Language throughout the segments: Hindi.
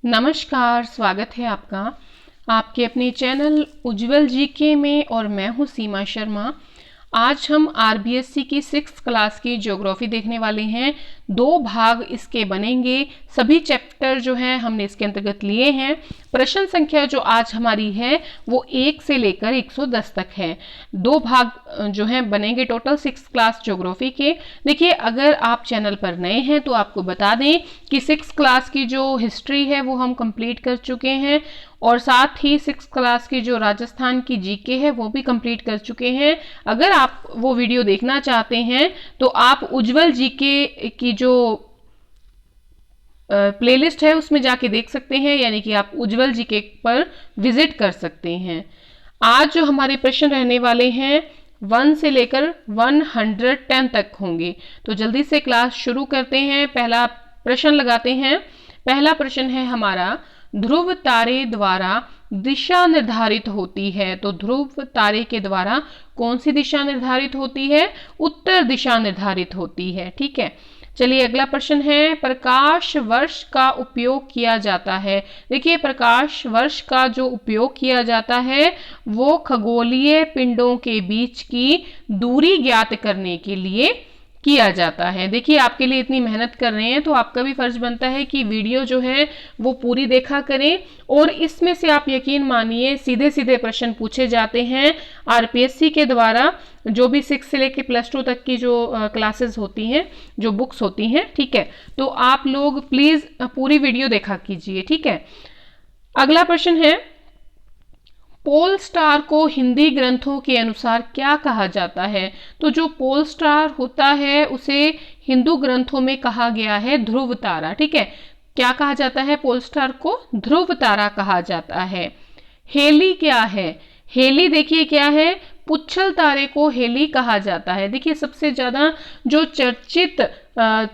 नमस्कार, स्वागत है आपका आपके अपने चैनल उज्ज्वल जीके में। और मैं हूँ सीमा शर्मा। आज हम आरबीएससी की 6th क्लास की ज्योग्राफी देखने वाले हैं। 2 भाग इसके बनेंगे। सभी चैप्टर जो हैं हमने इसके अंतर्गत लिए हैं। प्रश्न संख्या जो आज हमारी है वो 1 से लेकर 110 तक है। 2 भाग जो हैं बनेंगे टोटल 6th क्लास ज्योग्राफी के। देखिए, अगर आप चैनल पर नए हैं तो आपको बता दें कि 6th क्लास की जो हिस्ट्री है वो हम कंप्लीट कर चुके हैं और साथ ही 6th क्लास की जो राजस्थान की जीके है वो भी कंप्लीट कर चुके हैं। अगर आप वो वीडियो देखना चाहते हैं तो आप उज्ज्वल जीके की जो प्लेलिस्ट है उसमें जाके देख सकते हैं, यानी कि आप उज्ज्वल जीके पर विजिट कर सकते हैं। आज जो हमारे प्रश्न रहने वाले हैं 1 से लेकर 110 तक होंगे। तो जल्दी से क्लास शुरू करते हैं। पहला प्रश्न लगाते हैं। पहला प्रश्न है हमारा, ध्रुव तारे द्वारा दिशा निर्धारित होती है। तो ध्रुव तारे के द्वारा कौन सी दिशा निर्धारित होती है? उत्तर दिशा निर्धारित होती है। ठीक है, चलिए अगला प्रश्न है, प्रकाश वर्ष का उपयोग किया जाता है। देखिए, प्रकाश वर्ष का जो उपयोग किया जाता है वो खगोलीय पिंडों के बीच की दूरी ज्ञात करने के लिए किया जाता है। देखिए, आपके लिए इतनी मेहनत कर रहे हैं तो आपका भी फर्ज बनता है कि वीडियो जो है वो पूरी देखा करें। और इसमें से आप यकीन मानिए सीधे सीधे प्रश्न पूछे जाते हैं आरपीएससी के द्वारा, जो भी 6 से लेकर +2 तक की जो क्लासेस होती हैं, जो बुक्स होती हैं। ठीक है, तो आप लोग प्लीज पूरी वीडियो देखा कीजिए। ठीक है, अगला प्रश्न है, पोल स्टार को हिंदी ग्रंथों के अनुसार क्या कहा जाता है? तो जो पोल स्टार होता है उसे हिंदू ग्रंथों में कहा गया है ध्रुव तारा। ठीक है, क्या कहा जाता है? पोल स्टार को ध्रुव तारा कहा जाता है। हेली क्या है? हेली देखिए क्या है, पुच्छल तारे को हेली कहा जाता है। देखिए, सबसे ज्यादा जो चर्चित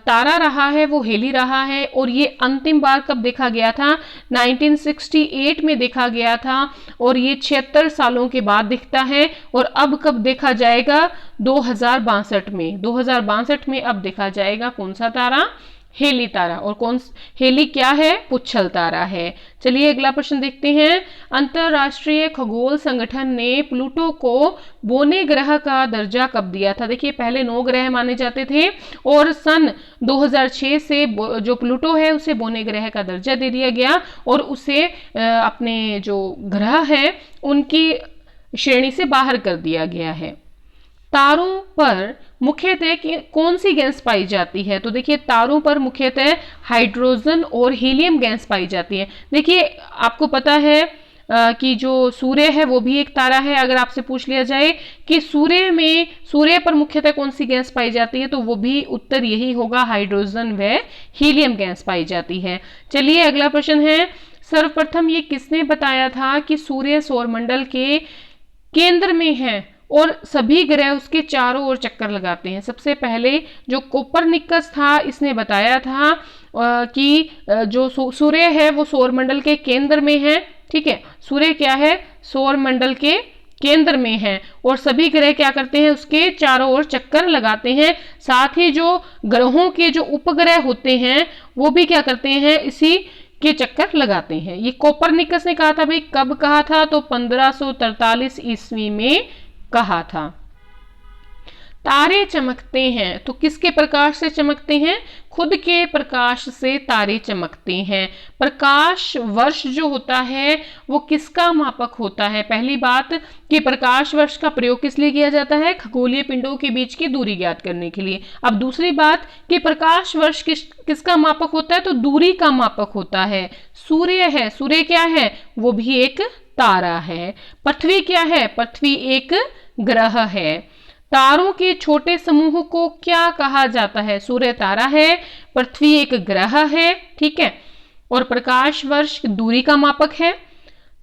तारा रहा है वो हेली रहा है। और ये अंतिम बार कब देखा गया था? 1968 में देखा गया था और ये 76 सालों के बाद दिखता है। और अब कब देखा जाएगा? 2062 में। 2062 में अब देखा जाएगा कौन सा तारा? हेली तारा। और कौन हेली क्या है? पुच्छल तारा है। चलिए अगला प्रश्न देखते हैं, अंतरराष्ट्रीय खगोल संगठन ने प्लूटो को बोने ग्रह का दर्जा कब दिया था? देखिए, पहले 9 ग्रह माने जाते थे और सन 2006 से जो प्लूटो है उसे बोने ग्रह का दर्जा दे दिया गया और उसे अपने जो ग्रह है उनकी श्रेणी से बाहर कर दिया गया है। तारों पर मुख्यतः कौन सी गैस पाई जाती है? तो देखिए, तारों पर मुख्यतः हाइड्रोजन और हीलियम गैस पाई जाती है। देखिए, आपको पता है कि जो सूर्य है वो भी एक तारा है। अगर आपसे पूछ लिया जाए कि सूर्य पर मुख्यतः कौन सी गैस पाई जाती है, तो वो भी उत्तर यही होगा, हाइड्रोजन व हीलियम गैस पाई जाती है। चलिए अगला प्रश्न है, सर्वप्रथम ये किसने बताया था कि सूर्य सौरमंडल के केंद्र में है और सभी ग्रह उसके चारों ओर चक्कर लगाते हैं? सबसे पहले जो कोपरनिकस था इसने बताया था कि जो सूर्य है वो सौरमंडल के केंद्र में है। ठीक है, सूर्य क्या है? सौरमंडल के केंद्र में है और सभी ग्रह क्या करते हैं? उसके चारों ओर चक्कर लगाते हैं। साथ ही जो ग्रहों के जो उपग्रह होते हैं वो भी क्या करते हैं? इसी के चक्कर लगाते हैं। ये कोपरनिकस ने कहा था। भाई कब कहा था? तो 1543 ईस्वी में कहा था। तारे चमकते हैं तो किसके प्रकाश से चमकते हैं? खुद के प्रकाश से तारे चमकते हैं। प्रकाश वर्ष जो होता है वो किसका मापक होता है? पहली बात कि प्रकाश वर्ष का प्रयोग किस लिए किया जाता है? खगोलीय पिंडों के बीच की दूरी ज्ञात करने के लिए। अब दूसरी बात कि प्रकाश वर्ष किसका मापक होता है? तो दूरी का मापक होता है। सूर्य है, सूर्य क्या है? वो भी एक तारा है। पृथ्वी क्या है? पृथ्वी एक ग्रह है। तारों के छोटे समूह को क्या कहा जाता है? सूर्य तारा है, पृथ्वी एक ग्रह है। ठीक है, और प्रकाश वर्ष दूरी का मापक है।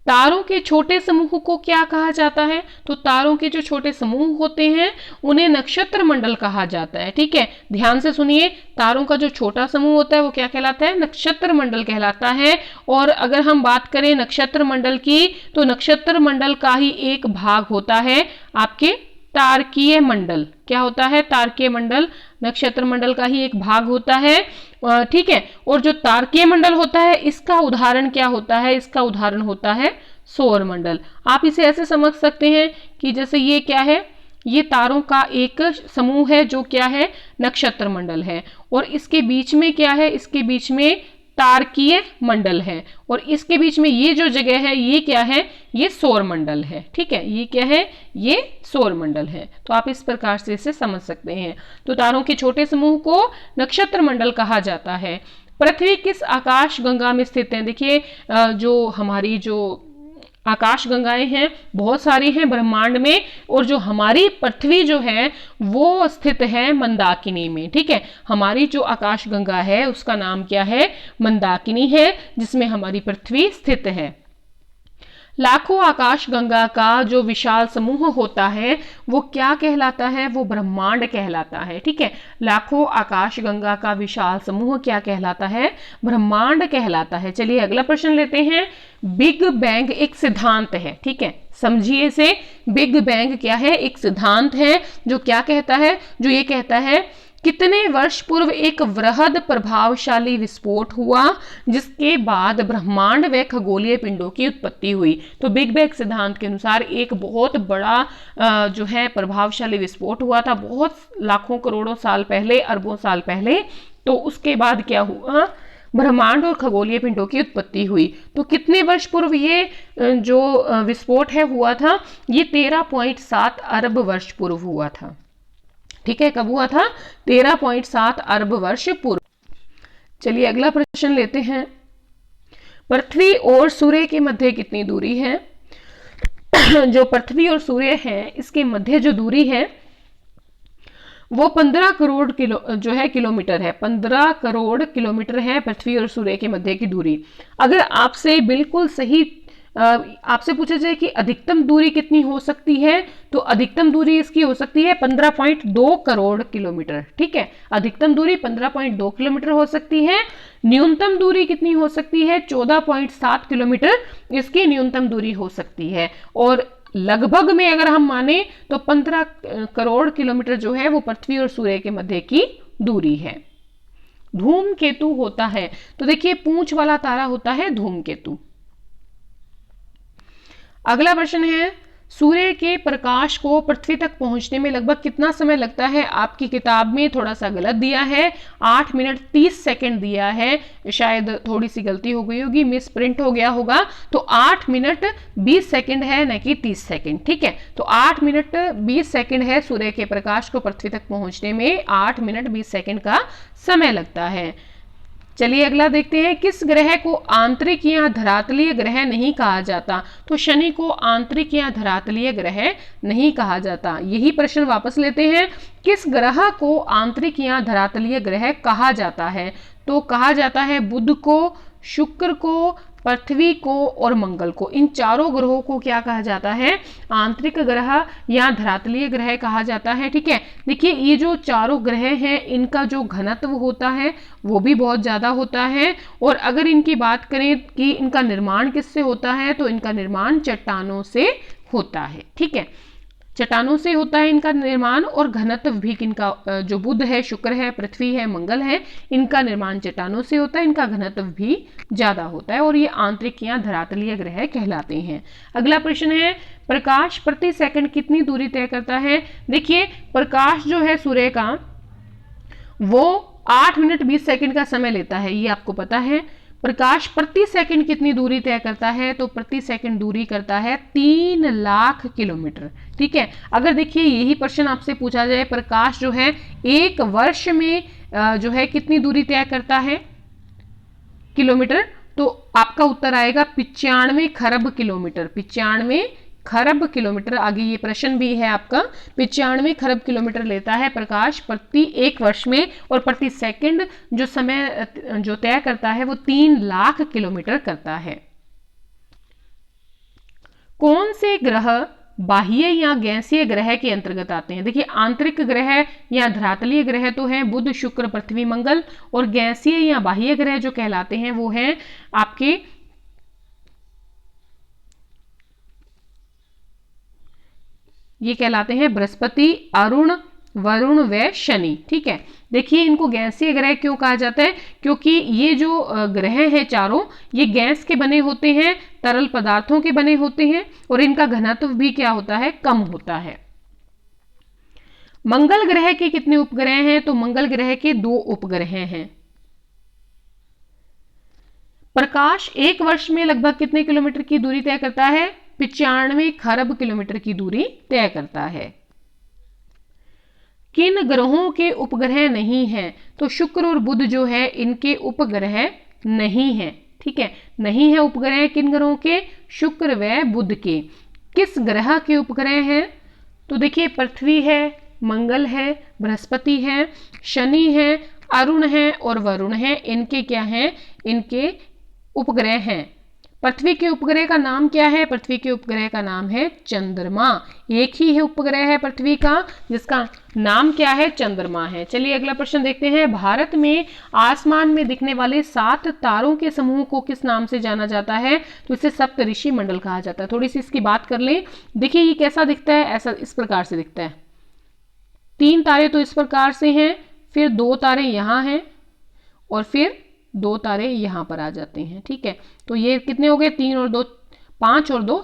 तारों के छोटे समूह को क्या कहा जाता है? तो तारों के जो छोटे समूह होते हैं उन्हें नक्षत्र मंडल कहा जाता है। ठीक है, ध्यान से सुनिए, तारों का जो छोटा समूह होता है वो क्या कहलाता है? नक्षत्र मंडल कहलाता है। और अगर हम बात करें नक्षत्र मंडल की तो नक्षत्र मंडल का ही एक भाग होता है आपके तारकीय मंडल। क्या होता है? तारकीय मंडल नक्षत्र मंडल का ही एक भाग होता है, ठीक है। और जो तारकीय मंडल होता है इसका उदाहरण क्या होता है? इसका उदाहरण होता है सौर मंडल। आप इसे ऐसे समझ सकते हैं कि जैसे ये क्या है, ये तारों का एक समूह है जो क्या है, नक्षत्र मंडल है, और इसके बीच में क्या है, इसके बीच में तारकीय मंडल है, और इसके बीच में ये जो जगह है ये क्या है, ये सौर मंडल है, ठीक है। ये क्या है? ये सौर मंडल है। तो आप इस प्रकार से इसे समझ सकते हैं। तो तारों के छोटे समूह को नक्षत्र मंडल कहा जाता है। पृथ्वी किस आकाश गंगा में स्थित है? देखिए जो हमारी जो आकाश गंगाएं हैं बहुत सारी हैं ब्रह्मांड में, और जो हमारी पृथ्वी जो है वो स्थित है मंदाकिनी में, ठीक है। हमारी जो आकाश गंगा है उसका नाम क्या है? मंदाकिनी है, जिसमें हमारी पृथ्वी स्थित है। लाखों आकाश गंगा का जो विशाल समूह होता है वो क्या कहलाता है? वो ब्रह्मांड कहलाता है, ठीक है। लाखों आकाश गंगा का विशाल समूह क्या कहलाता है? ब्रह्मांड कहलाता है। चलिए अगला प्रश्न लेते हैं। बिग बैंग एक सिद्धांत है, ठीक है, समझिए इसे। बिग बैंग क्या है? एक सिद्धांत है जो क्या कहता है? जो ये कहता है कितने वर्ष पूर्व एक वृहद प्रभावशाली विस्फोट हुआ जिसके बाद ब्रह्मांड व खगोलीय पिंडों की उत्पत्ति हुई। तो बिग बैंग सिद्धांत के अनुसार एक बहुत बड़ा जो है प्रभावशाली विस्फोट हुआ था, बहुत लाखों करोड़ों साल पहले, अरबों साल पहले। तो उसके बाद क्या हुआ? ब्रह्मांड और खगोलीय पिंडों की उत्पत्ति हुई। तो कितने वर्ष पूर्व ये जो विस्फोट है हुआ था? ये 13.7 अरब वर्ष पूर्व हुआ था, ठीक है। कब हुआ था? 13.7 अरब वर्ष पूर्व। चलिए अगला प्रश्न लेते हैं। पृथ्वी और सूर्य के मध्य कितनी दूरी है? जो पृथ्वी और सूर्य है इसके मध्य जो दूरी है वो 15 करोड़ किलोमीटर है। 15 करोड़ किलोमीटर है पृथ्वी और सूर्य के मध्य की दूरी। अगर आपसे बिल्कुल सही आपसे पूछा जाए कि अधिकतम दूरी कितनी हो सकती है, तो अधिकतम दूरी इसकी हो सकती है 15.2 करोड़ किलोमीटर, ठीक है। अधिकतम दूरी 15.2 किलोमीटर हो सकती है। न्यूनतम दूरी कितनी हो सकती है? 14.7 किलोमीटर इसकी न्यूनतम दूरी हो सकती है। और लगभग में अगर हम माने तो 15 करोड़ किलोमीटर जो है वो पृथ्वी और सूर्य के मध्य की दूरी है। धूमकेतु होता है, तो देखिए पूंछ वाला तारा होता है धूमकेतु। अगला प्रश्न है, सूर्य के प्रकाश को पृथ्वी तक पहुंचने में लगभग कितना समय लगता है? आपकी किताब में थोड़ा सा गलत दिया है, 8 मिनट 30 सेकंड दिया है, शायद थोड़ी सी गलती हो गई होगी, मिस प्रिंट हो गया होगा। तो 8 मिनट 20 सेकंड है, न कि 30 सेकंड, ठीक है। तो 8 मिनट 20 सेकंड है सूर्य के प्रकाश को पृथ्वी तक पहुंचने में 8 मिनट 20 सेकंड का समय लगता है। चलिए अगला देखते हैं। किस ग्रह को आंतरिक या धरातलीय ग्रह नहीं कहा जाता? तो शनि को आंतरिक या धरातलीय ग्रह नहीं कहा जाता। यही प्रश्न वापस लेते हैं। किस ग्रह को आंतरिक या धरातलीय ग्रह कहा जाता है? तो कहा जाता है बुध को, शुक्र को, पृथ्वी को और मंगल को। इन चारों ग्रहों को क्या कहा जाता है? आंतरिक ग्रह या धरातलीय ग्रह कहा जाता है, ठीक है। देखिए ये जो चारों ग्रह हैं इनका जो घनत्व होता है वो भी बहुत ज्यादा होता है। और अगर इनकी बात करें कि इनका निर्माण किससे होता है, तो इनका निर्माण चट्टानों से होता है, ठीक है। चट्टानों से होता है इनका निर्माण, और घनत्व भी इनका जो बुध है, शुक्र है, पृथ्वी है, मंगल है, इनका निर्माण चट्टानों से होता है, इनका घनत्व भी ज्यादा होता है, और ये आंतरिक या धरातलीय ग्रह कहलाते हैं। अगला प्रश्न है, प्रकाश प्रति सेकंड कितनी दूरी तय करता है? देखिए प्रकाश जो है सूर्य का वो 8 मिनट 20 सेकंड का समय लेता है, ये आपको पता है। प्रकाश प्रति सेकंड कितनी दूरी तय करता है? तो प्रति सेकंड दूरी करता है 3 लाख किलोमीटर, ठीक है। अगर देखिए यही प्रश्न आपसे पूछा जाए, प्रकाश जो है एक वर्ष में जो है कितनी दूरी तय करता है किलोमीटर, तो आपका उत्तर आएगा 95 खरब किलोमीटर। 95 खरब किलोमीटर, आगे ये प्रश्न भी है आपका। 95 खरब किलोमीटर लेता है प्रकाश प्रति एक वर्ष में, और प्रति सेकंड जो समय जो तय करता है वो 3 लाख किलोमीटर करता है। कौन से ग्रह बाह्य या गैसीय ग्रह के अंतर्गत आते हैं? देखिए आंतरिक ग्रह या धरातलीय ग्रह तो है बुध, शुक्र, पृथ्वी, मंगल, और गैसीय या बाह्य ग्रह जो कहलाते हैं वो है आपके ये कहलाते हैं बृहस्पति, अरुण, वरुण व शनि। ठीक है, देखिए इनको गैसीय ग्रह क्यों कहा जाता है, क्योंकि ये जो ग्रह हैं चारों, ये गैस के बने होते हैं, तरल पदार्थों के बने होते हैं, और इनका घनत्व भी क्या होता है, कम होता है। मंगल ग्रह के कितने उपग्रह हैं, तो मंगल ग्रह के 2 उपग्रह हैं। प्रकाश एक वर्ष में लगभग कितने किलोमीटर की दूरी तय करता है, 95 खरब किलोमीटर की दूरी तय करता है। किन ग्रहों के उपग्रह नहीं हैं, तो शुक्र और बुध जो है इनके उपग्रह नहीं है। ठीक है, नहीं है उपग्रह किन ग्रहों के, शुक्र व बुध के। किस ग्रह के उपग्रह हैं, तो देखिए पृथ्वी है, मंगल है, बृहस्पति है, शनि है, अरुण है और वरुण है, इनके क्या हैं, इनके उपग्रह हैं। पृथ्वी के उपग्रह का नाम क्या है, पृथ्वी के उपग्रह का नाम है चंद्रमा। एक ही है उपग्रह है पृथ्वी का जिसका नाम क्या है, चंद्रमा है। चलिए अगला प्रश्न देखते हैं। भारत में आसमान में दिखने वाले 7 तारों के समूह को किस नाम से जाना जाता है, तो इसे सप्तऋषि मंडल कहा जाता है। थोड़ी सी इसकी बात कर लें। देखिए ये कैसा दिखता है, ऐसा इस प्रकार से दिखता है। 3 तारे तो इस प्रकार से हैं, फिर 2 तारे यहाँ हैं और फिर 2 तारे यहां पर आ जाते हैं। ठीक है, तो ये कितने हो गए, 3 और 2 5 और 2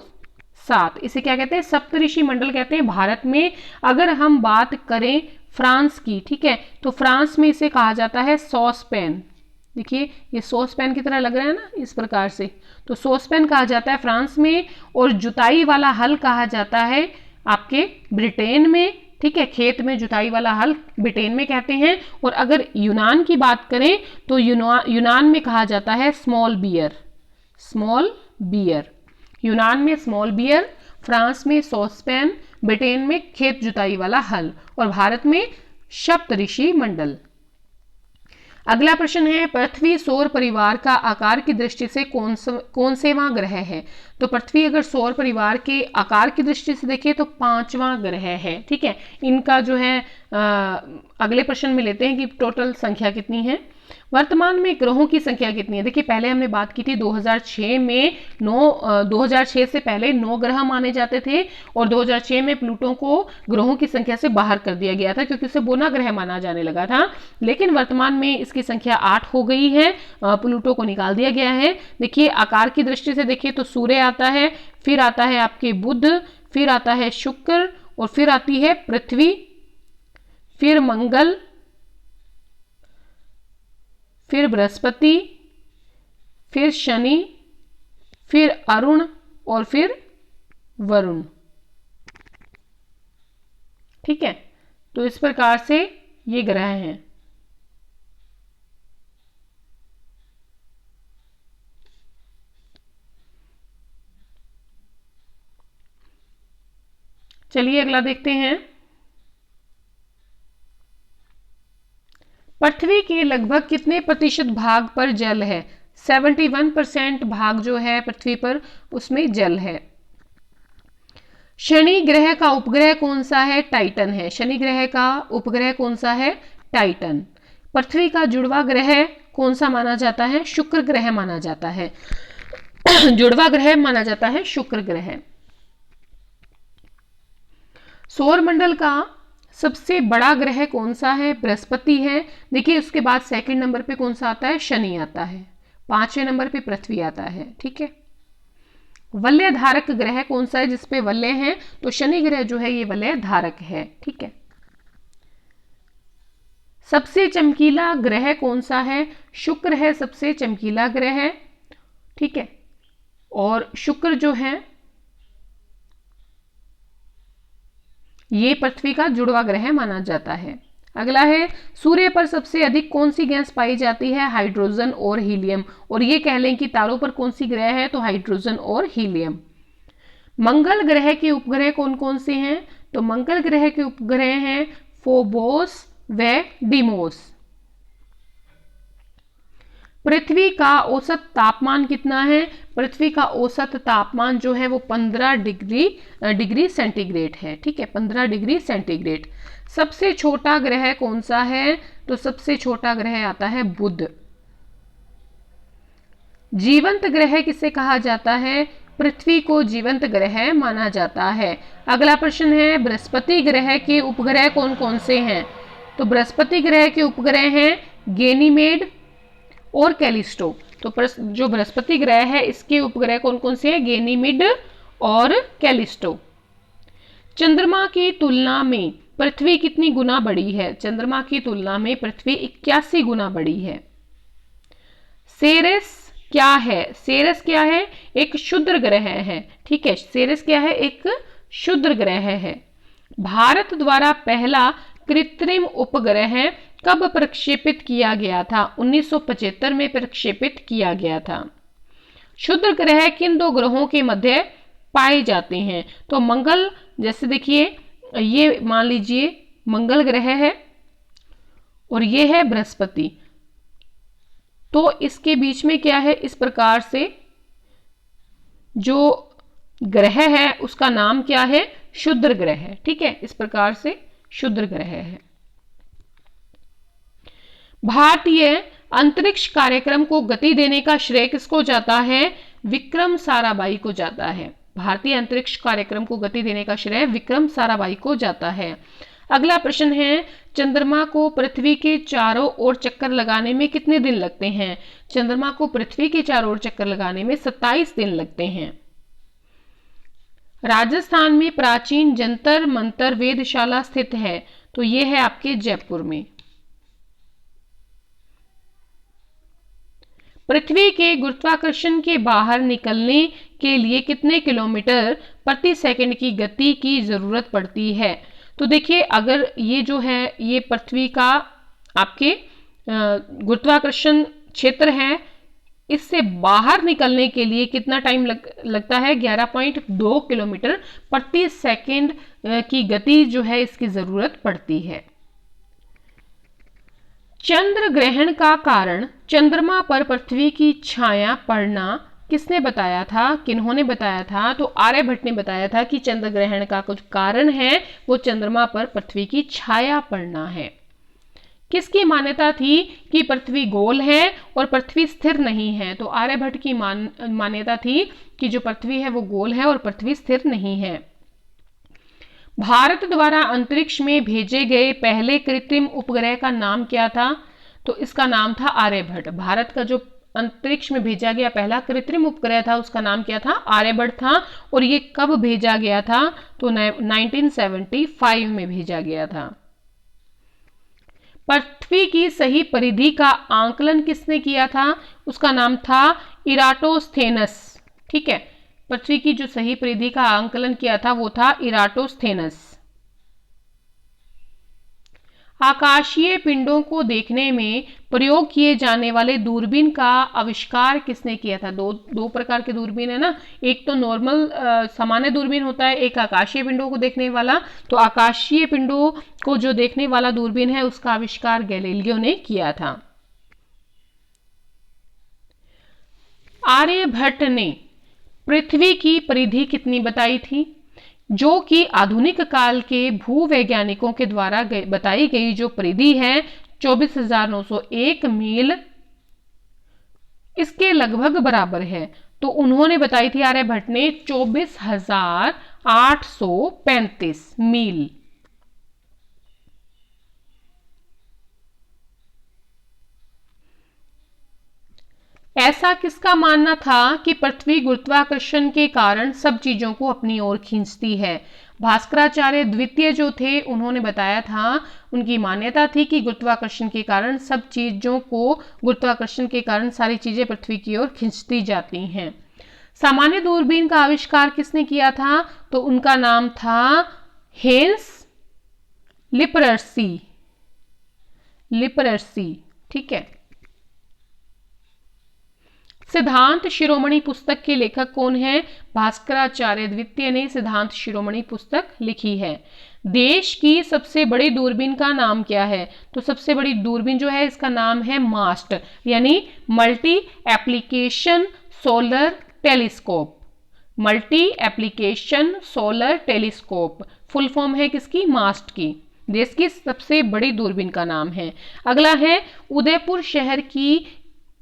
7। इसे क्या कहते हैं, सप्तऋषि मंडल कहते हैं। भारत में अगर हम बात करें फ्रांस की, ठीक है, तो फ्रांस में इसे कहा जाता है सॉसपैन। देखिए ये सॉसपैन की तरह लग रहा है ना इस प्रकार से, तो सॉसपैन कहा जाता है फ्रांस में। और जुताई वाला हल कहा जाता है आपके ब्रिटेन में। ठीक है, खेत में जुताई वाला हल ब्रिटेन में कहते हैं। और अगर यूनान की बात करें तो यूनान में कहा जाता है स्मॉल बियर। स्मॉल बियर, यूनान में स्मॉल बियर, फ्रांस में सॉसपैन, ब्रिटेन में खेत जुताई वाला हल और भारत में सप्तऋषि मंडल। अगला प्रश्न है, पृथ्वी सौर परिवार का आकार की दृष्टि से कौन सेवां ग्रह है, तो पृथ्वी अगर सौर परिवार के आकार की दृष्टि से देखें तो 5वां ग्रह है। ठीक है, इनका जो है अगले प्रश्न में लेते हैं कि टोटल संख्या कितनी है। वर्तमान में ग्रहों की संख्या कितनी है, देखिए पहले हमने बात की थी 2006 में 2006 से पहले 9 ग्रह माने जाते थे और 2006 में प्लूटो को ग्रहों की संख्या से बाहर कर दिया गया था क्योंकि उसे बोना ग्रह माना जाने लगा था। लेकिन वर्तमान में इसकी संख्या 8 हो गई है, प्लूटो को निकाल दिया गया है। देखिए आकार की दृष्टि से देखिए तो सूर्य आता है, फिर आता है आपके बुध, फिर आता है शुक्र और फिर आती है पृथ्वी, फिर मंगल, फिर बृहस्पति, फिर शनि, फिर अरुण और फिर वरुण। ठीक है, तो इस प्रकार से ये ग्रह हैं। चलिए अगला देखते हैं। पृथ्वी के लगभग कितने प्रतिशत भाग पर जल है, 71% भाग जो है पृथ्वी पर उसमें जल है। शनि ग्रह का उपग्रह कौन सा है, टाइटन है। शनि ग्रह का उपग्रह कौन सा है, टाइटन। पृथ्वी का जुड़वा ग्रह कौन सा माना जाता है, शुक्र ग्रह माना जाता है। जुड़वा ग्रह माना जाता है शुक्र ग्रह। सौर मंडल का सबसे बड़ा ग्रह कौन सा है, बृहस्पति है। देखिए उसके बाद सेकंड नंबर पे कौन सा आता है, शनि आता है। 5वें नंबर पे पृथ्वी आता है। ठीक है, वलय धारक ग्रह कौन सा है जिसपे वलय है, तो शनि ग्रह जो है ये वलय धारक है। ठीक है, सबसे चमकीला ग्रह कौन सा है, शुक्र है सबसे चमकीला ग्रह। ठीक है, और शुक्र जो है ये पृथ्वी का जुड़वा ग्रह माना जाता है। अगला है, सूर्य पर सबसे अधिक कौन सी गैस पाई जाती है, हाइड्रोजन और हीलियम। और ये कह लें कि तारों पर कौन सी ग्रह है, तो हाइड्रोजन और हीलियम। मंगल ग्रह के उपग्रह कौन कौन से हैं, तो मंगल ग्रह के उपग्रह हैं फोबोस व डीमोस। पृथ्वी का औसत तापमान कितना है, पृथ्वी का औसत तापमान जो है वो 15 डिग्री सेंटीग्रेड है। ठीक है, 15 डिग्री सेंटीग्रेड। सबसे छोटा ग्रह कौन सा है, तो सबसे छोटा ग्रह आता है बुध। जीवंत ग्रह किसे कहा जाता है, पृथ्वी को जीवंत ग्रह माना जाता है। अगला प्रश्न है, बृहस्पति ग्रह के उपग्रह कौन कौन से हैं? तो बृहस्पति ग्रह के उपग्रह हैं गैनीमेड और कैलिस्टो। तो जो बृहस्पति ग्रह है इसके उपग्रह कौन कौन से हैं? गैनीमेड और कैलिस्टो। चंद्रमा की तुलना में पृथ्वी कितनी गुना बड़ी है? चंद्रमा की तुलना में पृथ्वी 81 गुना बड़ी है। सेरेस क्या है? सेरेस क्या है? एक क्षुद्र ग्रह है। ठीक है, सेरेस क्या है? एक क्षुद्र ग्रह है। भारत द्वारा पहला कृत्रिम उपग्रह कब प्रक्षेपित किया गया था? 1975 में प्रक्षेपित किया गया था। क्षुद्र ग्रह किन दो ग्रहों के मध्य पाए जाते हैं? तो मंगल, जैसे देखिए ये मान लीजिए मंगल ग्रह है और ये है बृहस्पति, तो इसके बीच में क्या है? इस प्रकार से जो ग्रह है उसका नाम क्या है? क्षुद्र ग्रह है। ठीक है, इस प्रकार से क्षुद्र ग्रह है। भारतीय अंतरिक्ष कार्यक्रम को गति देने का श्रेय किसको जाता है? विक्रम साराभाई को जाता है। भारतीय अंतरिक्ष कार्यक्रम को गति देने का श्रेय विक्रम साराभाई को जाता है। अगला प्रश्न है, चंद्रमा को पृथ्वी के चारों ओर चक्कर लगाने में कितने दिन लगते हैं? चंद्रमा को पृथ्वी के चारों ओर चक्कर लगाने में 27 दिन लगते हैं। राजस्थान में प्राचीन जंतर मंतर वेधशाला स्थित है, तो यह है आपके जयपुर में। पृथ्वी के गुरुत्वाकर्षण के बाहर निकलने के लिए कितने किलोमीटर प्रति सेकंड की गति की जरूरत पड़ती है? तो देखिए, अगर ये जो है ये पृथ्वी का आपके गुरुत्वाकर्षण क्षेत्र है, इससे बाहर निकलने के लिए कितना टाइम लगता है? 11.2 किलोमीटर प्रति सेकंड की गति जो है इसकी जरूरत पड़ती है। चंद्र ग्रहण का कारण चंद्रमा पर पृथ्वी की छाया पड़ना किसने बताया था? किन्होंने बताया था? तो आर्यभट्ट ने बताया था कि चंद्र ग्रहण का कुछ कारण है वो चंद्रमा पर पृथ्वी की छाया पड़ना है। किसकी मान्यता थी कि पृथ्वी गोल है और पृथ्वी स्थिर नहीं है? तो आर्यभट्ट की मान्यता थी कि जो पृथ्वी है वो गोल है और पृथ्वी स्थिर नहीं है। भारत द्वारा अंतरिक्ष में भेजे गए पहले कृत्रिम उपग्रह का नाम क्या था? तो इसका नाम था आर्यभट्ट। भारत का जो अंतरिक्ष में भेजा गया पहला कृत्रिम उपग्रह था उसका नाम क्या था? आर्यभट्ट था। और ये कब भेजा गया था? तो 1975 में भेजा गया था। पृथ्वी की सही परिधि का आंकलन किसने किया था? उसका नाम था इराटोस्थेनस। ठीक है, पृथ्वी की जो सही परिधि का आंकलन किया था वो था इराटोस्थेनस। आकाशीय पिंडों को देखने में प्रयोग किए जाने वाले दूरबीन का आविष्कार किसने किया था? दो प्रकार के दूरबीन है ना, एक तो नॉर्मल सामान्य दूरबीन होता है, एक आकाशीय पिंडों को देखने वाला। तो आकाशीय पिंडों को जो देखने वाला दूरबीन है उसका आविष्कार गैलीलियो ने किया था। आर्यभट्ट ने पृथ्वी की परिधि कितनी बताई थी? जो कि आधुनिक काल के भूवैज्ञानिकों के द्वारा बताई गई जो परिधि है 24,901 मील इसके लगभग बराबर है। तो उन्होंने बताई थी आर्यभट्ट ने 24,835 मील। ऐसा किसका मानना था कि पृथ्वी गुरुत्वाकर्षण के कारण सब चीजों को अपनी ओर खींचती है? भास्कराचार्य द्वितीय जो थे उन्होंने बताया था, उनकी मान्यता थी कि गुरुत्वाकर्षण के कारण सब चीजों को, गुरुत्वाकर्षण के कारण सारी चीजें पृथ्वी की ओर खींचती जाती हैं। सामान्य दूरबीन का आविष्कार किसने किया था? तो उनका नाम था हेंस लिपरसी। ठीक है। सिद्धांत शिरोमणि पुस्तक के लेखक कौन है? भास्कराचार्य द्वितीय ने सिद्धांत शिरोमणि पुस्तक लिखी है। देश की सबसे बड़ी दूरबीन का नाम क्या है? तो सबसे बड़ी दूरबीन जो है इसका नाम है मास्ट, यानी multi application solar telescope. Multi application solar telescope full form है किसकी? मास्ट की। देश की सबसे बड़ी दूरबीन का नाम है। अगला है उदयपुर शहर की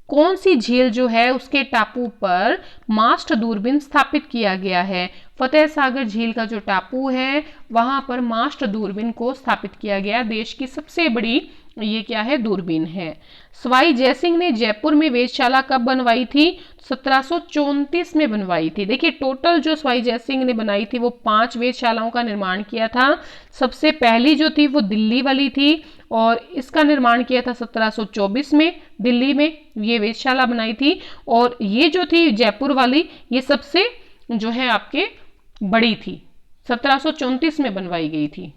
कौन सी झील जो है उसके टापू पर मास्ट दूरबीन स्थापित किया गया है? फतेह सागर झील का जो टापू है वहां पर मास्ट दूरबीन को स्थापित किया गया। देश की सबसे बड़ी ये क्या है? दूरबीन है। सवाई जयसिंह ने जयपुर में वेधशाला कब बनवाई थी? 1734 में बनवाई थी। देखिए टोटल जो सवाई जयसिंह ने बनाई थी वो 5 वेधशालाओं का निर्माण किया था। सबसे पहली जो थी वो दिल्ली वाली थी और इसका निर्माण किया था 1724 में दिल्ली में, ये वेधशाला बनाई थी। और ये जो थी जयपुर वाली ये सबसे जो है आपके बड़ी थी, 1734 में बनवाई गई थी।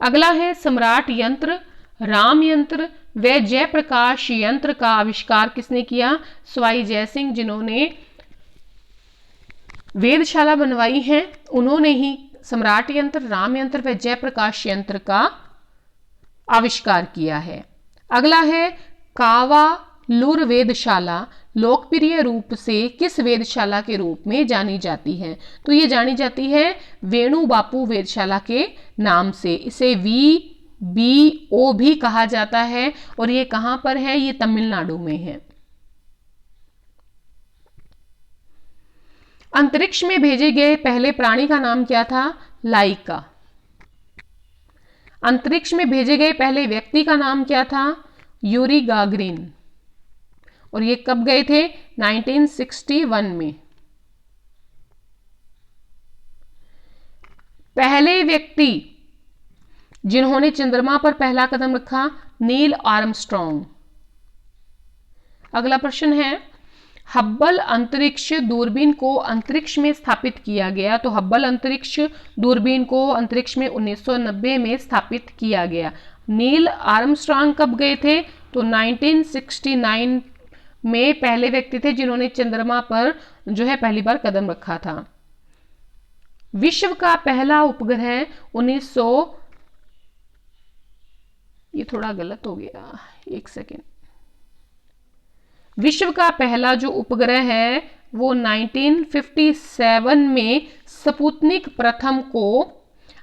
अगला है सम्राट यंत्र, राम यंत्र व जयप्रकाश यंत्र का आविष्कार किसने किया? सवाई जयसिंह, जिन्होंने वेधशाला बनवाई है उन्होंने ही सम्राट यंत्र, राम यंत्र व जयप्रकाश यंत्र का आविष्कार किया है। अगला है कावालूर वेधशाला लोकप्रिय रूप से किस वेधशाला के रूप में जानी जाती है? तो ये जानी जाती है वेणु बापू वेधशाला के नाम से। इसे VBO भी कहा जाता है और ये कहां पर है? ये तमिलनाडु में है। अंतरिक्ष में भेजे गए पहले प्राणी का नाम क्या था? लाइका। अंतरिक्ष में भेजे गए पहले व्यक्ति का नाम क्या था? Yuri Gagarin. और ये कब गए थे? 1961 में। पहले व्यक्ति जिन्होंने चंद्रमा पर पहला कदम रखा? Neil Armstrong. अगला प्रश्न है हब्बल अंतरिक्ष दूरबीन को अंतरिक्ष में स्थापित किया गया। तो हब्बल अंतरिक्ष दूरबीन को अंतरिक्ष में 1990 में स्थापित किया गया। नील आर्मस्ट्रॉन्ग कब गए थे? तो 1969 में पहले व्यक्ति थे जिन्होंने चंद्रमा पर जो है पहली बार कदम रखा था। विश्व का पहला उपग्रह 1900, ये थोड़ा गलत हो गया, एक सेकेंड। विश्व का पहला जो उपग्रह है वो 1957 में स्पुतनिक प्रथम को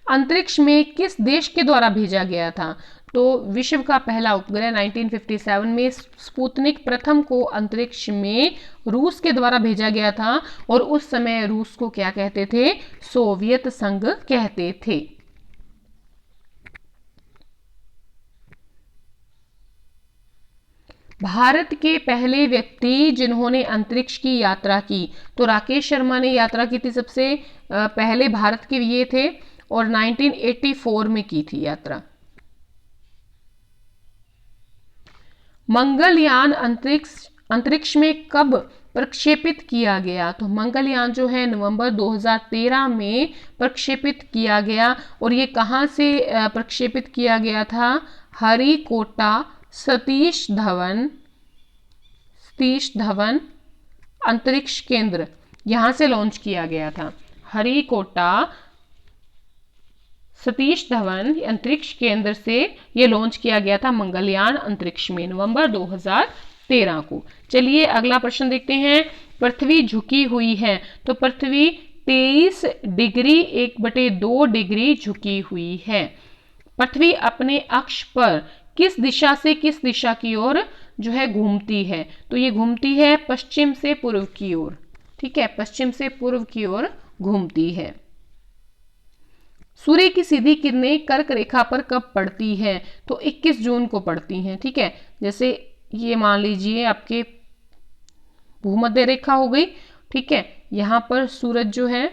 अंतरिक्ष में किस देश के द्वारा भेजा गया था? तो विश्व का पहला उपग्रह 1957 में स्पुतनिक प्रथम को अंतरिक्ष में रूस के द्वारा भेजा गया था और उस समय रूस को क्या कहते थे? सोवियत संघ कहते थे। भारत के पहले व्यक्ति जिन्होंने अंतरिक्ष की यात्रा की, तो राकेश शर्मा ने यात्रा की थी, सबसे पहले भारत के ये थे और 1984 में की थी यात्रा। मंगलयान अंतरिक्ष में कब प्रक्षेपित किया गया? तो मंगलयान जो है नवंबर 2013 में प्रक्षेपित किया गया और ये कहां से प्रक्षेपित किया गया था? हरिकोटा सतीश धवन अंतरिक्ष केंद्र, यहां से लॉन्च किया गया था। हरिकोटा सतीश धवन अंतरिक्ष केंद्र से ये लॉन्च किया गया था मंगलयान अंतरिक्ष में नवंबर 2013 को। चलिए अगला प्रश्न देखते हैं। पृथ्वी झुकी हुई है, तो पृथ्वी 23 डिग्री 1/2 डिग्री झुकी हुई है। पृथ्वी अपने अक्ष पर किस दिशा से किस दिशा की ओर जो है घूमती है? तो ये घूमती है पश्चिम से पूर्व की ओर। ठीक है, पश्चिम से पूर्व की ओर घूमती है। सूर्य की सीधी किरणें कर्क रेखा पर कब पड़ती हैं? तो 21 जून को पड़ती हैं। ठीक है, जैसे ये मान लीजिए आपके भूमध्य रेखा हो गई। ठीक है, यहां पर सूरज जो है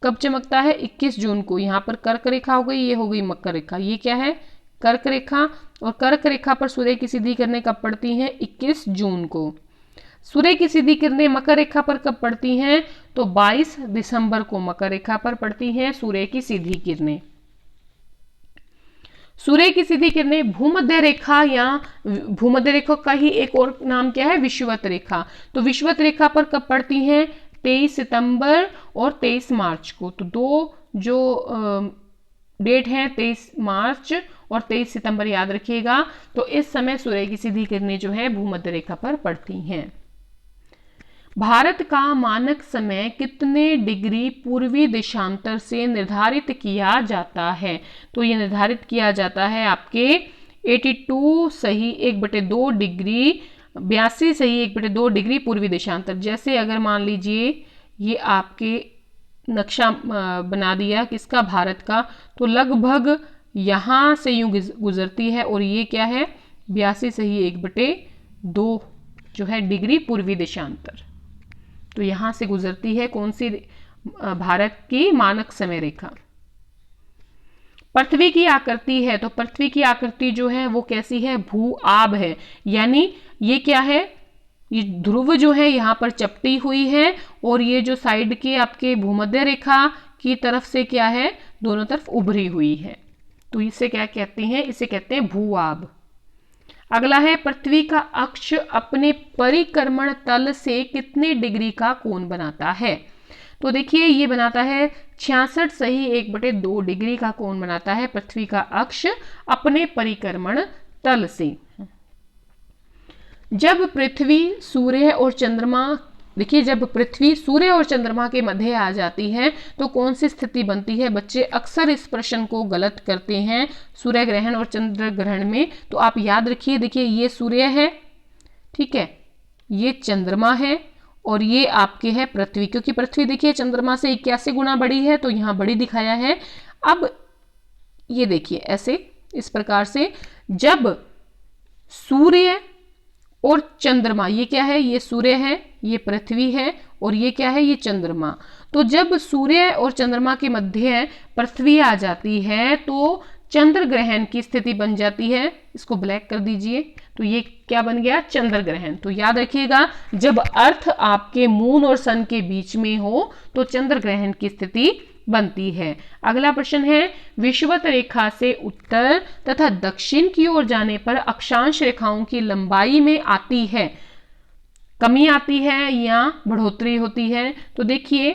कब चमकता है? 21 जून को। यहां पर कर्क रेखा हो गई, ये हो गई मकर रेखा। ये क्या है? कर्क रेखा। और कर्क रेखा पर सूर्य की सीधी किरणें कब पड़ती हैं? 21 जून को। सूर्य की सीधी किरणें मकर रेखा पर कब पड़ती हैं? तो 22 दिसंबर को मकर रेखा पर पड़ती हैं सूर्य की सीधी किरणें। सूर्य की सीधी किरणें भूमध्य रेखा या भूमध्य रेखा का ही एक और नाम क्या है? विषुवत रेखा। तो विषुवत रेखा पर कब पड़ती हैं? 23 सितंबर और 23 मार्च को। तो दो जो डेट है 23 मार्च और 23 सितंबर याद रखिएगा। तो इस समय सूर्य की सीधी किरणें जो है भूमध्य रेखा पर पड़ती हैं। भारत का मानक समय कितने डिग्री पूर्वी देशांतर से निर्धारित किया जाता है? तो ये निर्धारित किया जाता है आपके 82 सही 1/2 डिग्री, 82 सही 1/2 डिग्री पूर्वी देशांतर। जैसे अगर मान लीजिए ये आपके नक्शा बना दिया किसका, भारत का, तो लगभग यहाँ से यूं गुजरती है और ये क्या है 82 सही 1/2 जो है डिग्री पूर्वी देशांतर। तो यहाँ से गुजरती है कौन सी, भारत की मानक समय रेखा। पृथ्वी की आकृति है, तो पृथ्वी की आकृति जो है वो कैसी है, भू आब है, यानी ये क्या है, ये ध्रुव जो है यहाँ पर चपटी हुई है और ये जो साइड के आपके भूमध्य रेखा की तरफ से क्या है, दोनों तरफ उभरी हुई है। तो इसे क्या कहते हैं, इसे कहते हैं भू आब। अगला है पृथ्वी का अक्ष अपने परिक्रमण तल से कितने डिग्री का कोण बनाता है। तो देखिए ये बनाता है 66 सही 1/2 डिग्री का कोण बनाता है पृथ्वी का अक्ष अपने परिक्रमण तल से। जब पृथ्वी सूर्य और चंद्रमा, देखिए जब पृथ्वी सूर्य और चंद्रमा के मध्य आ जाती है तो कौन सी स्थिति बनती है। बच्चे अक्सर इस प्रश्न को गलत करते हैं सूर्य ग्रहण और चंद्र ग्रहण में। तो आप याद रखिए, देखिए ये सूर्य है, ठीक है, ये चंद्रमा है और ये आपके है पृथ्वी, क्योंकि पृथ्वी देखिए चंद्रमा से 81 गुना बड़ी है तो यहाँ बड़ी दिखाया है। अब ये देखिए ऐसे इस प्रकार से, जब सूर्य और चंद्रमा, ये क्या है, ये सूर्य है, ये पृथ्वी है और ये क्या है, ये चंद्रमा, तो जब सूर्य और चंद्रमा के मध्य पृथ्वी आ जाती है तो चंद्र ग्रहण की स्थिति बन जाती है। इसको ब्लैक कर दीजिए, तो ये क्या बन गया, चंद्र ग्रहण। तो याद रखिएगा जब अर्थ आपके मून और सन के बीच में हो तो चंद्र ग्रहण की स्थिति बनती है। अगला प्रश्न है विषुवत रेखा से उत्तर तथा दक्षिण की ओर जाने पर अक्षांश रेखाओं की लंबाई में आती है, कमी आती है या बढ़ोतरी होती है। तो देखिए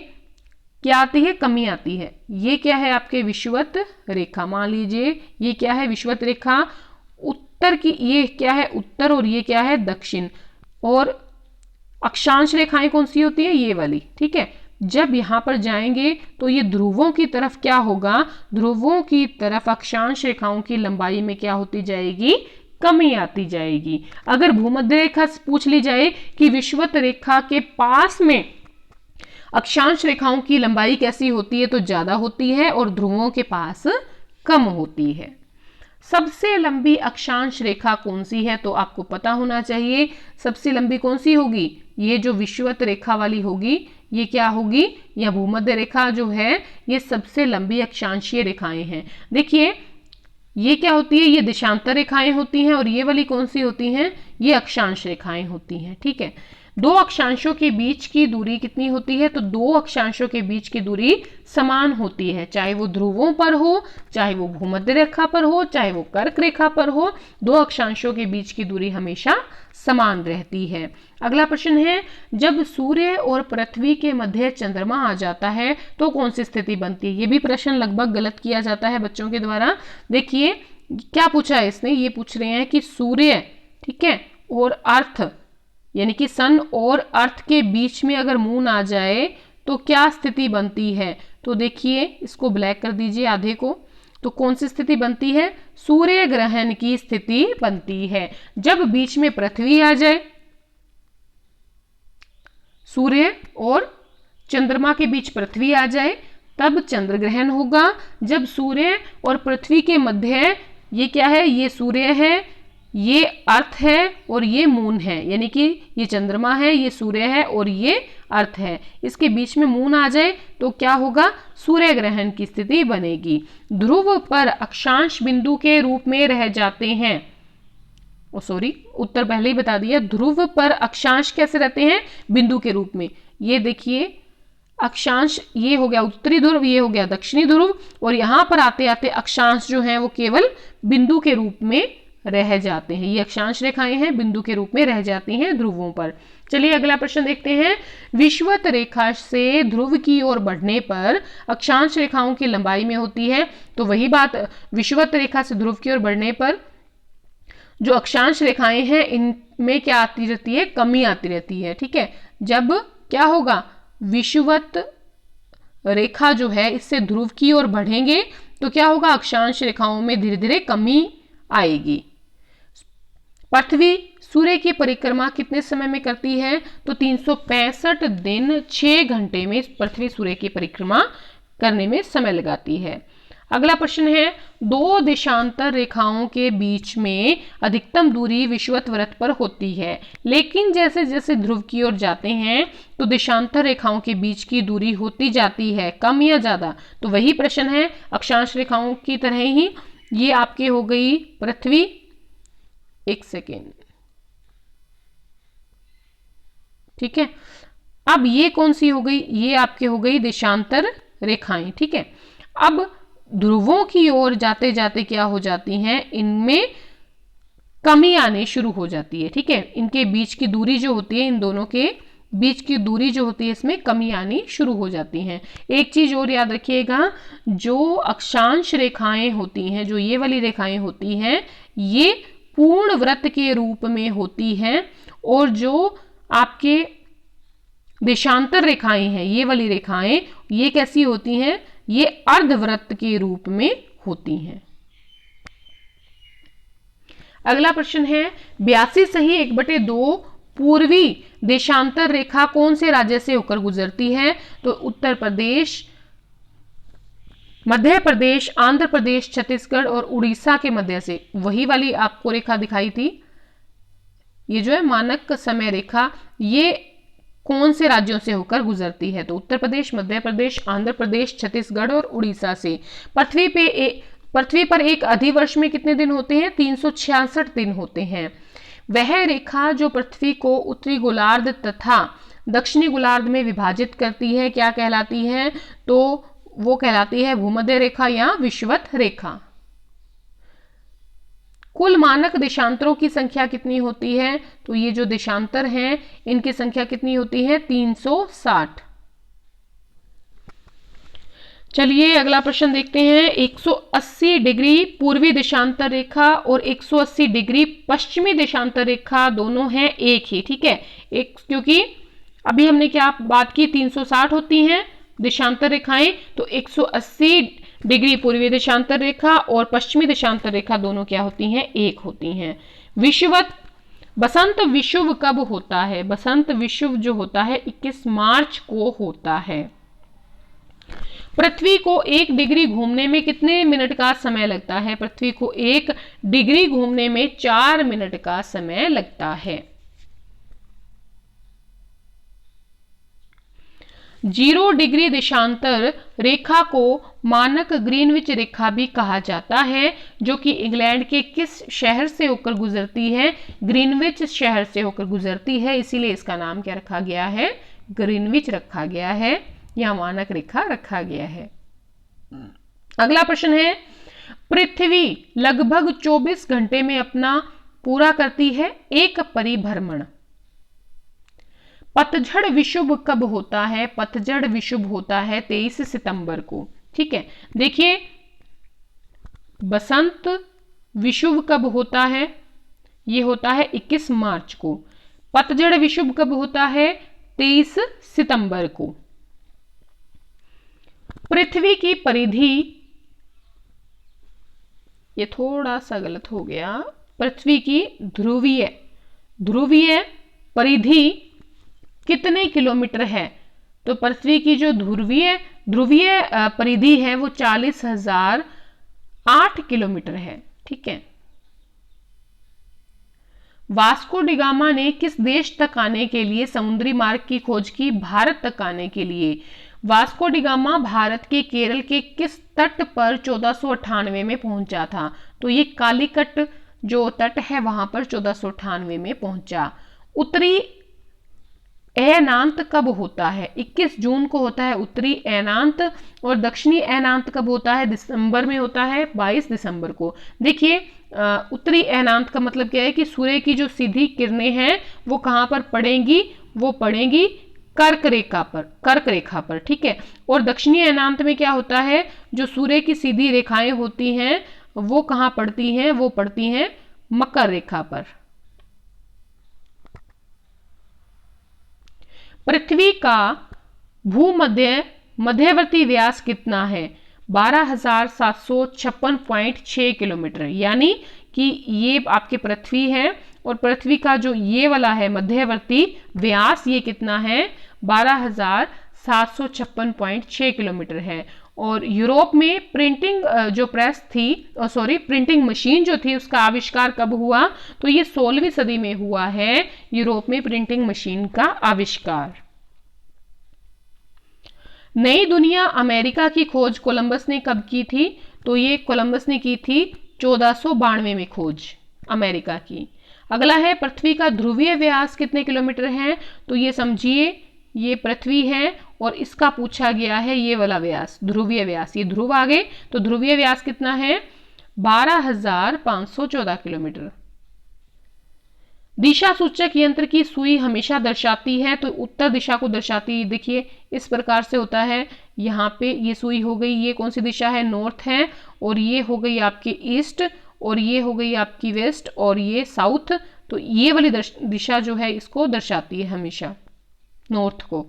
क्या आती है, कमी आती है। ये क्या है आपके विषुवत रेखा, मान लीजिए ये क्या है विषुवत रेखा उत्तर की, ये क्या है उत्तर और ये क्या है दक्षिण, और अक्षांश रेखाएं कौन सी होती है, ये वाली, ठीक है। जब यहां पर जाएंगे तो ये ध्रुवों की तरफ क्या होगा, ध्रुवों की तरफ अक्षांश रेखाओं की लंबाई में क्या होती जाएगी, कमी आती जाएगी। अगर भूमध्य रेखा से पूछ ली जाए कि विषुवत रेखा के पास में अक्षांश रेखाओं की लंबाई कैसी होती है, तो ज्यादा होती है और ध्रुवों के पास कम होती है। सबसे लंबी अक्षांश रेखा कौन सी है, तो आपको पता होना चाहिए सबसे लंबी कौन सी होगी, ये जो विषुवत रेखा वाली होगी, ये क्या होगी, या भूमध्य रेखा जो है ये सबसे लंबी अक्षांशीय रेखाएं हैं। देखिए ये क्या होती है, ये देशांतर रेखाएं होती हैं और ये वाली कौन सी होती हैं, ये अक्षांश रेखाएं होती हैं, ठीक है। दो अक्षांशों के बीच की दूरी कितनी होती है, तो दो अक्षांशों के बीच की दूरी समान होती है, चाहे वो ध्रुवों पर हो, चाहे वो भूमध्य रेखा पर हो, चाहे वो कर्क रेखा पर हो, दो अक्षांशों के बीच की दूरी हमेशा समान रहती है। अगला प्रश्न है जब सूर्य और पृथ्वी के मध्य चंद्रमा आ जाता है तो कौन सी स्थिति बनती है। ये भी प्रश्न लगभग गलत किया जाता है बच्चों के द्वारा। देखिए क्या पूछा है इसने, ये पूछ रहे हैं कि सूर्य, ठीक है, और अर्थ यानी कि सन और अर्थ के बीच में अगर मून आ जाए तो क्या स्थिति बनती है। तो देखिए इसको ब्लैक कर दीजिए आधे को, तो कौन सी स्थिति बनती है, सूर्य ग्रहण की स्थिति बनती है। जब बीच में पृथ्वी आ जाए, सूर्य और चंद्रमा के बीच पृथ्वी आ जाए तब चंद्र ग्रहण होगा। जब सूर्य और पृथ्वी के मध्य ये क्या है, ये सूर्य है, ये अर्थ है और ये मून है, यानी कि ये चंद्रमा है, ये सूर्य है और ये अर्थ है, इसके बीच में मून आ जाए तो क्या होगा, सूर्य ग्रहण की स्थिति बनेगी। ध्रुव पर अक्षांश बिंदु के रूप में रह जाते हैं, उत्तर पहले ही बता दिया। ध्रुव पर अक्षांश कैसे रहते हैं, बिंदु के रूप में। ये देखिए अक्षांश, ये हो गया उत्तरी ध्रुव, ये हो गया दक्षिणी ध्रुव, और यहां पर आते आते अक्षांश जो है वो केवल बिंदु के रूप में रह जाते हैं। ये अक्षांश रेखाएं हैं, बिंदु के रूप में रह जाती हैं ध्रुवों पर। चलिए अगला प्रश्न देखते हैं। विषुवत रेखा से ध्रुव की ओर बढ़ने पर अक्षांश रेखाओं की लंबाई में होती है। तो वही बात, विषुवत रेखा से ध्रुव की ओर बढ़ने पर जो अक्षांश रेखाएं हैं इनमें क्या आती रहती है, कमी आती रहती है, ठीक है। जब क्या होगा, विषुवत रेखा जो है इससे ध्रुव की ओर बढ़ेंगे तो क्या होगा, अक्षांश रेखाओं में धीरे धीरे कमी आएगी, पृथ्वी सूर्य की परिक्रमा कितने समय में करती है? तो 365 दिन 6 घंटे में पृथ्वी सूर्य की परिक्रमा करने में समय लगाती है। अगला प्रश्न है, दो देशांतर रेखाओं के बीच में अधिकतम दूरी विषुवत वृत्त पर होती है, लेकिन जैसे जैसे ध्रुव की ओर जाते हैं तो देशांतर रेखाओं के बीच की दूरी होती जाती है, कम या ज्यादा? तो वही प्रश्न है, अक्षांश रेखाओं की तरह ही ये आपके हो गई पृथ्वी। एक सेकेंड, ठीक है। अब ये कौन सी हो गई? ये आपके हो गई देशांतर रेखाएं, ठीक है। अब ध्रुवों की ओर जाते जाते क्या हो जाती हैं? इनमें कमी आने शुरू हो जाती है, ठीक है। इनके बीच की दूरी जो होती है, इन दोनों के बीच की दूरी जो होती है, इसमें कमी आनी शुरू हो जाती है। एक चीज और याद रखिएगा, जो अक्षांश रेखाएं होती हैं, जो ये वाली रेखाएं होती हैं, ये पूर्ण वृत्त के रूप में होती हैं, और जो आपके देशांतर रेखाएं हैं, ये वाली रेखाएं, ये कैसी होती हैं? ये अर्धवृत्त के रूप में होती हैं। अगला प्रश्न है, 82 सही 1/2 पूर्वी देशांतर रेखा कौन से राज्य से होकर गुजरती है? तो उत्तर प्रदेश, मध्य प्रदेश, आंध्र प्रदेश, छत्तीसगढ़ और उड़ीसा के मध्य से। वही वाली आपको रेखा दिखाई थी, ये जो है मानक समय रेखा, ये कौन से राज्यों से होकर गुजरती है? तो उत्तर प्रदेश, मध्य प्रदेश, आंध्र प्रदेश, छत्तीसगढ़ और उड़ीसा से। पृथ्वी पर एक अधिवर्ष में कितने दिन होते हैं? 366 दिन होते हैं। वह रेखा जो पृथ्वी को उत्तरी गोलार्ध तथा दक्षिणी गोलार्ध में विभाजित करती है, क्या कहलाती है? तो वो कहलाती है भूमध्य रेखा या विषुवत रेखा। कुल मानक देशांतरों की संख्या कितनी होती है? तो ये जो देशांतर हैं, इनकी संख्या कितनी होती है? 360। चलिए अगला प्रश्न देखते हैं। 180 डिग्री पूर्वी देशांतर रेखा और 180 डिग्री पश्चिमी देशांतर रेखा दोनों हैं एक ही, ठीक है। एक, क्योंकि अभी हमने क्या बात की, 360 होती हैं देशांतर रेखाएं, तो 180 डिग्री पूर्वी देशांतर रेखा और पश्चिमी देशांतर रेखा दोनों क्या होती हैं? एक होती हैं। विषुवत, बसंत विषुव कब होता है? बसंत विषुव जो होता है 21 मार्च को होता है। पृथ्वी को 1 डिग्री घूमने में कितने मिनट का समय लगता है? पृथ्वी को 1 डिग्री घूमने में 4 मिनट का समय लगता है। 0 डिग्री देशांतर रेखा को मानक ग्रीनविच रेखा भी कहा जाता है, जो कि इंग्लैंड के किस शहर से होकर गुजरती है? ग्रीनविच शहर से होकर गुजरती है, इसीलिए इसका नाम क्या रखा गया है? ग्रीनविच रखा गया है, या मानक रेखा रखा गया है। अगला प्रश्न है, पृथ्वी लगभग 24 घंटे में अपना पूरा करती है एक परिभ्रमण। पतझड़ विषुव कब होता है? पतझड़ विषुव होता है 23 सितंबर को, ठीक है। देखिए, बसंत विषुव कब होता है? ये होता है 21 मार्च को। पतझड़ विषुव कब होता है? 23 सितंबर को। पृथ्वी की परिधि, ये थोड़ा सा गलत हो गया, पृथ्वी की ध्रुवीय परिधि कितने किलोमीटर है? तो पृथ्वी की जो ध्रुवीय परिधि है वो 40,008 किलोमीटर है, ठीक है। वास्को डी गामा ने किस देश तक आने के लिए समुद्री मार्ग की खोज की? भारत तक आने के लिए। वास्को डी गामा भारत के केरल के किस तट पर 1498 में पहुंचा था? तो ये कालीकट जो तट है वहां पर 1498 में पहुंचा। उत्तरी ऐनांत कब होता है? 21 जून को होता है उत्तरी ऐनांत, और दक्षिणी ऐनांत कब होता है? दिसंबर में होता है, 22 दिसंबर को। देखिए, उत्तरी ऐनांत का मतलब क्या है कि सूर्य की जो सीधी किरणें हैं वो कहां पर पड़ेंगी? वो पड़ेंगी कर्क रेखा पर, ठीक है। और दक्षिणी ऐनांत में क्या होता है? जो सूर्य की सीधी रेखाएं होती हैं वो कहां पड़ती हैं? वो पड़ती हैं मकर रेखा पर। पृथ्वी का मध्यवर्ती व्यास कितना है? 12,756.6 किलोमीटर, यानी कि ये आपकी पृथ्वी है और पृथ्वी का जो ये वाला है मध्यवर्ती व्यास, ये कितना है 12,756.6 किलोमीटर है। और यूरोप में प्रिंटिंग जो प्रेस थी, प्रिंटिंग मशीन जो थी, उसका आविष्कार कब हुआ? तो ये 16वीं सदी में हुआ है यूरोप में प्रिंटिंग मशीन का आविष्कार। नई दुनिया अमेरिका की खोज कोलंबस ने कब की थी? तो ये कोलंबस ने की थी 1492 में खोज अमेरिका की। अगला है पृथ्वी का ध्रुवीय व्यास कितने किलोमीटर है? तो ये समझिए ये पृथ्वी है और इसका पूछा गया है ये वाला व्यास, ध्रुवीय व्यास। ये ध्रुव आ गए तो ध्रुवीय व्यास कितना है? 12,514 किलोमीटर। दिशा सूचक यंत्र की सुई हमेशा दर्शाती है, तो उत्तर दिशा को दर्शाती है। देखिए इस प्रकार से होता है, यहाँ पे ये सुई हो गई, ये कौन सी दिशा है? नॉर्थ है, और ये हो गई आपकी ईस्ट, और ये हो गई आपकी वेस्ट, और ये साउथ। तो ये वाली दिशा जो है इसको दर्शाती है हमेशा, नॉर्थ को।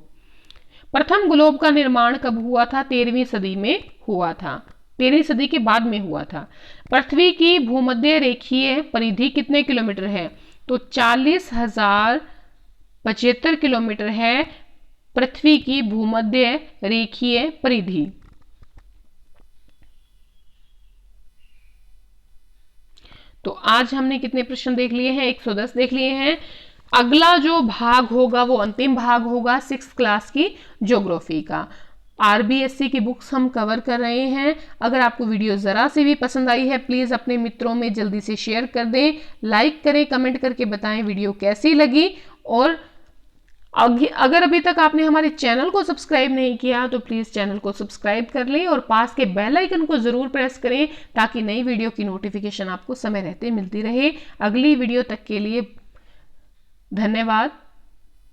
प्रथम ग्लोब का निर्माण कब हुआ था? 13वीं सदी में हुआ था, 13वीं सदी के बाद में हुआ था। पृथ्वी की भूमध्य रेखीय परिधि कितने किलोमीटर है? तो 40,075 किलोमीटर है पृथ्वी की भूमध्य रेखीय परिधि। तो आज हमने कितने प्रश्न देख लिए हैं? 110 देख लिए हैं। अगला जो भाग होगा वो अंतिम भाग होगा 6th क्लास की ज्योग्राफी का। आरबीएससी की बुक्स हम कवर कर रहे हैं। अगर आपको वीडियो ज़रा से भी पसंद आई है प्लीज़ अपने मित्रों में जल्दी से शेयर कर दें, लाइक करें, कमेंट करके बताएं वीडियो कैसी लगी। और अगर अभी तक आपने हमारे चैनल को सब्सक्राइब नहीं किया तो प्लीज़ चैनल को सब्सक्राइब कर लें और पास के बेल आइकन को ज़रूर प्रेस करें ताकि नई वीडियो की नोटिफिकेशन आपको समय रहते मिलती रहे। अगली वीडियो तक के लिए धन्यवाद।